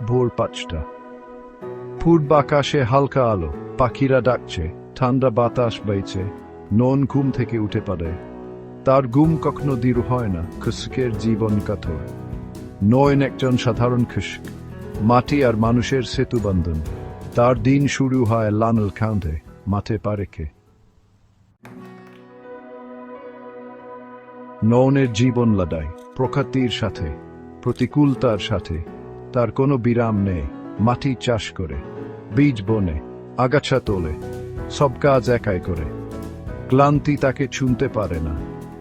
ভোর 5টা। পূর্ব আকাশে হালকা আলো, পাখিরা ডাকছে, ঠান্ডা বাতাস বইছে। নন ঘুম থেকে উঠে পড়ে। তার ঘুম কখনো দৃঢ় হয় না, খুশকের জীবন কাতর। নয়ন একজন সাধারণ খুশক, মাটি আর মানুষের সেতু বন্ধন। তার দিন শুরু হয় লানল খাউন্ডে, মাঠে পা রেখে। নয়নের জীবন লড়াই, প্রকৃতির সাথে, প্রতিকূলতার সাথে। তার কোনো বিরাম নেই। মাটি চাষ করে, বীজ বনে, আগাছা তোলে, সব কাজ একাই করে। ক্লান্তি তাকে ছুঁতে পারে না,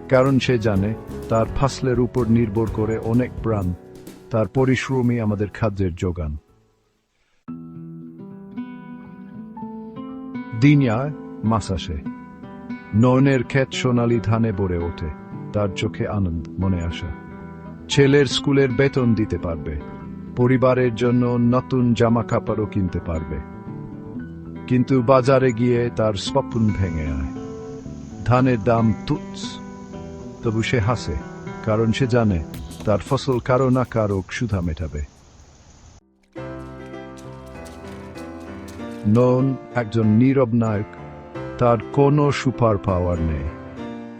কারণ সে জানে তার ফসলের উপর নির্ভর করে অনেক প্রাণ। তার পরিশ্রমই আমাদের খাদ্যের যোগান। দিন যায়, মাস আসে। নয়নের ক্ষেত সোনালি ধানে ভরে ওঠে। তার চোখে আনন্দ, মনে আশা। ছেলের স্কুলের বেতন দিতে পারবে, পরিবারের জন্য নতুন জামা কাপড়ও কিনতে পারবে। কিন্তু বাজারে গিয়ে তার স্বপ্ন ভেঙে আয়। ধানের দাম তুচ্ছ, তবু সে হাসে, কারণ সে জানে তার ফসল কারো না কারো ক্ষুধা মেটাবে। নয়ন একজন নীরব নায়ক। তার কোনো সুপার পাওয়ার নেই,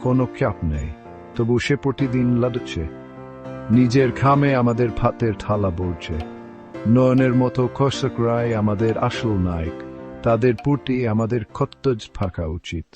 কোনো ক্যাপ নেই, তবু সে প্রতিদিন লড়ছে। নিজের ঘামে আমাদের ভাতের থালা ভরছে। নয়নের মতো কৃষকরাই আমাদের আসল নায়ক। তাদের প্রতি আমাদের কর্তব্য থাকা উচিত।